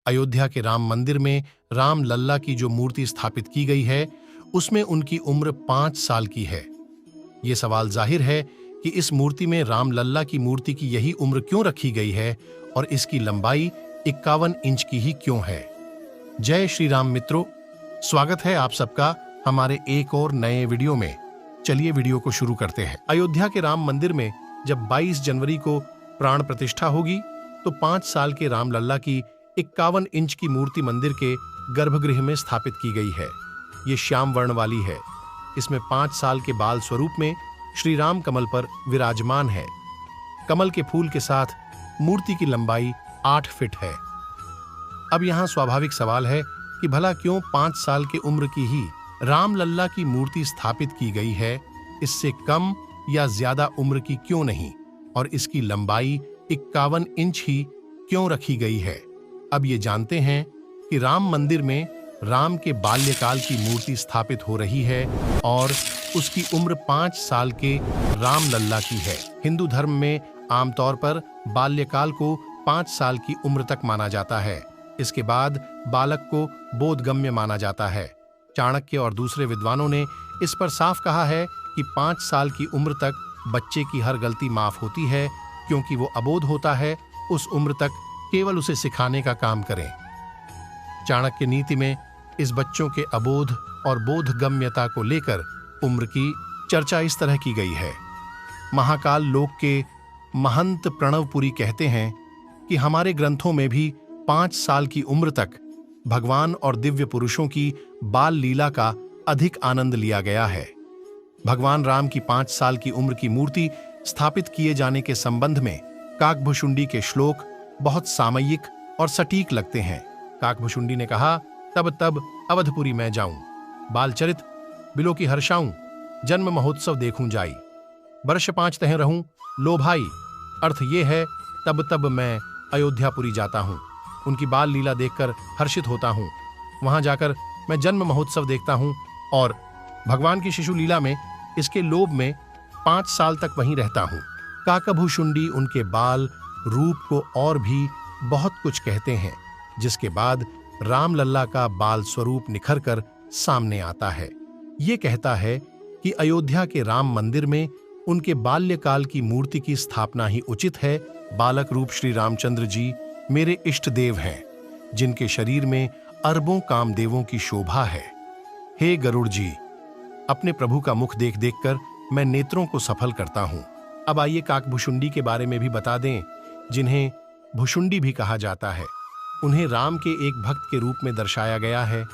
अयोध्या के राम मंदिर में राम लल्ला की जो मूर्ति स्थापित की गई है उसमें उनकी उम्र 5 साल की है। ये सवाल जाहिर है कि इस मूर्ति में राम लल्ला की मूर्ति की यही उम्र क्यों रखी गई है और इसकी लंबाई 51 इंच की ही क्यों है। जय श्री राम मित्रों, स्वागत है आप सबका हमारे एक और नए वीडियो में। चलिए वीडियो को शुरू करते हैं। अयोध्या के राम मंदिर में जब 22 जनवरी को प्राण प्रतिष्ठा होगी तो 5 साल के राम लल्ला की 51 इंच की मूर्ति मंदिर के गर्भगृह में स्थापित की गई है। ये श्याम वर्ण वाली है। इसमें 5 साल के बाल स्वरूप में श्री राम कमल पर विराजमान है। कमल के फूल के साथ मूर्ति की लंबाई 8 फीट है। अब यहाँ स्वाभाविक सवाल है कि भला क्यों 5 साल की उम्र की ही राम लल्ला की मूर्ति स्थापित की गई है, इससे कम या ज्यादा उम्र की क्यों नहीं, और इसकी लंबाई 51 इंच ही क्यों रखी गई है। अब ये जानते हैं कि राम मंदिर में राम के बाल्यकाल की मूर्ति स्थापित हो रही है और उसकी उम्र 5 साल के राम लल्ला की है। हिंदू धर्म में आमतौर पर बाल्यकाल को 5 साल की उम्र तक माना जाता है। इसके बाद बालक को बोधगम्य माना जाता है। चाणक्य और दूसरे विद्वानों ने इस पर साफ कहा है कि 5 साल की उम्र तक बच्चे की हर गलती माफ होती है, क्योंकि वो अबोध होता है। उस उम्र तक केवल उसे सिखाने का काम करें। चाणक्य नीति में इस बच्चों के अबोध और बोधगम्यता को लेकर उम्र की चर्चा इस तरह की गई है। महाकाल लोक के महंत प्रणवपुरी कहते हैं कि हमारे ग्रंथों में भी 5 साल की उम्र तक भगवान और दिव्य पुरुषों की बाल लीला का अधिक आनंद लिया गया है। भगवान राम की 5 साल की उम्र की मूर्ति स्थापित किए जाने के संबंध में काकभुशुंडी के श्लोक बहुत सामयिक और सटीक लगते हैं। काकभुशुंडी ने कहा, तब तब अवधपुरी मैं जाऊं, बालचरित बिलो की हर्षाऊं, जन्म महोत्सव देखूं जाई, वर्ष 5 तह रहूं लो भाई। अर्थ ये है, तब तब मैं अयोध्यापुरी जाता हूं, उनकी बाल लीला देखकर हर्षित होता हूं, वहां जाकर मैं जन्म महोत्सव देखता हूं और भगवान की शिशु लीला में इसके लोभ में 5 साल तक वहीं रहता हूं। काकभुशुंडी उनके बाल रूप को और भी बहुत कुछ कहते हैं, जिसके बाद राम लल्ला का बाल स्वरूप निखर कर सामने आता है। ये कहता है कि अयोध्या के राम मंदिर में उनके बाल्यकाल की मूर्ति की स्थापना ही उचित है। बालक रूप श्री रामचंद्र जी मेरे इष्ट देव हैं, जिनके शरीर में अरबों कामदेवों की शोभा है। हे गरुड़ जी, अपने प्रभु का मुख देख देखकर मैं नेत्रों को सफल करता हूं। अब आइए काकभुशुंडी के बारे में भी बता दें, जिन्हें भुशुंडी भी कहा जाता है। उन्हें राम के एक भक्त के रूप में दर्शाया गया है,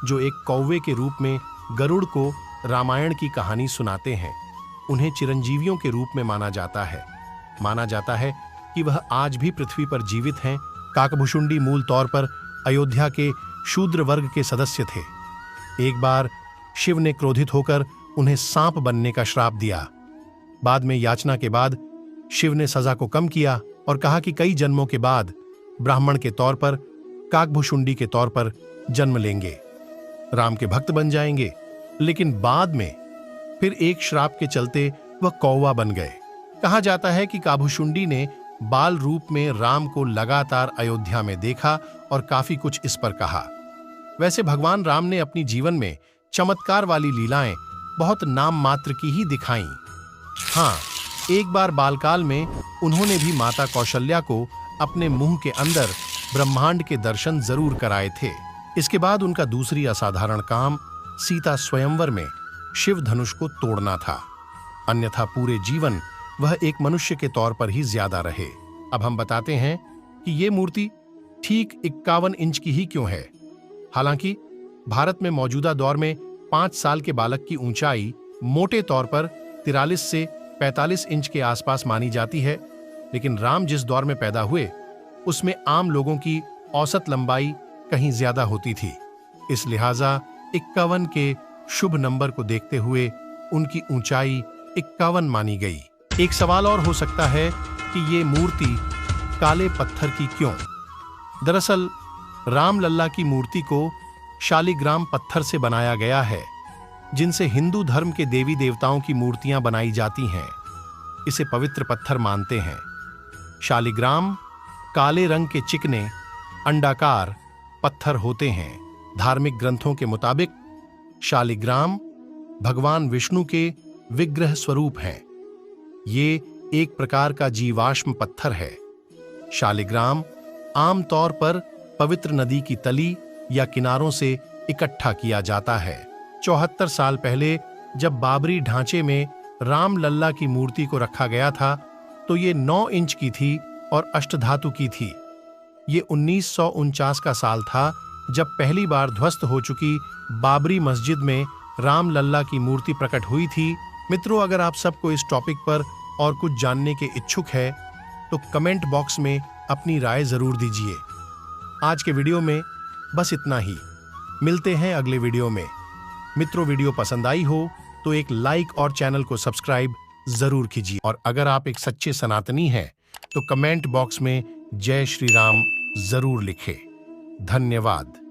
जो एक कौवे के रूप में गरुड़ को रामायण की कहानी सुनाते हैं। उन्हें चिरंजीवियों के रूप में माना जाता है। माना जाता है कि वह आज भी पृथ्वी पर जीवित हैं। काकभुशुंडी मूल तौर पर अयोध्या के शूद्र वर्ग के सदस्य थे। एक बार शिव ने क्रोधित होकर उन्हें सांप बनने का श्राप दिया। बाद में याचना के बाद शिव ने सजा को कम किया और कहा कि कई जन्मों के बाद ब्राह्मण के तौर पर काकभुशुंडी के तौर पर जन्म लेंगे, राम के भक्त बन जाएंगे। लेकिन बाद में फिर एक श्राप के चलते वह कौवा बन गए। कहा जाता है कि काकभुशुंडी ने बाल रूप में राम को लगातार अयोध्या में देखा और काफी कुछ इस पर कहा। वैसे भगवान राम ने अपनी जीवन में चमत्कार वाली लीलाएं बहुत नाम मात्र की ही दिखाईं। हाँ, एक बार बालकाल में उन्होंने भी माता कौशल्या को अपने मुंह के अंदर ब्रह्मांड के दर्शन जरूर कराए थे। इसके बाद उनका दूसरी असाधारण काम सीता स्वयंवर में शिव धनुष को तोड़ना था। अन्यथा पूरे जीवन वह एक मनुष्य के तौर पर ही ज्यादा रहे। अब हम बताते हैं कि ये मूर्ति ठीक 51 इंच की ही क्यों है। हालांकि भारत में मौजूदा दौर में 5 साल के बालक की ऊंचाई मोटे तौर पर 43 से 45 इंच के आसपास मानी जाती है, लेकिन राम जिस दौर में पैदा हुए उसमें आम लोगों की औसत लंबाई कहीं ज्यादा होती थी। इस लिहाजा 51 के शुभ नंबर को देखते हुए उनकी ऊंचाई 51 मानी गई। एक सवाल और हो सकता है कि ये मूर्ति काले पत्थर की क्यों। दरअसल राम लल्ला की मूर्ति को शालिग्राम पत्थर से बनाया गया है, जिनसे हिंदू धर्म के देवी देवताओं की मूर्तियां बनाई जाती हैं। इसे पवित्र पत्थर मानते हैं। शालिग्राम काले रंग के चिकने, अंडाकार पत्थर होते हैं। धार्मिक ग्रंथों के मुताबिक शालिग्राम भगवान विष्णु के विग्रह स्वरूप हैं। ये एक प्रकार का जीवाश्म पत्थर है। शालिग्राम आमतौर पर पवित्र नदी की तली या किनारों से इकट्ठा किया जाता है। 74 साल पहले जब बाबरी ढांचे में राम लल्ला की मूर्ति को रखा गया था तो ये 9 इंच की थी और अष्टधातु की थी। ये 1949 का साल था जब पहली बार ध्वस्त हो चुकी बाबरी मस्जिद में राम लल्ला की मूर्ति प्रकट हुई थी। मित्रों, अगर आप सबको इस टॉपिक पर और कुछ जानने के इच्छुक है तो कमेंट बॉक्स में अपनी राय जरूर दीजिए। आज के वीडियो में बस इतना ही। मिलते हैं अगले वीडियो में। मित्रों, वीडियो पसंद आई हो तो एक लाइक और चैनल को सब्सक्राइब जरूर कीजिए। और अगर आप एक सच्चे सनातनी हैं तो कमेंट बॉक्स में जय श्री राम जरूर लिखें। धन्यवाद।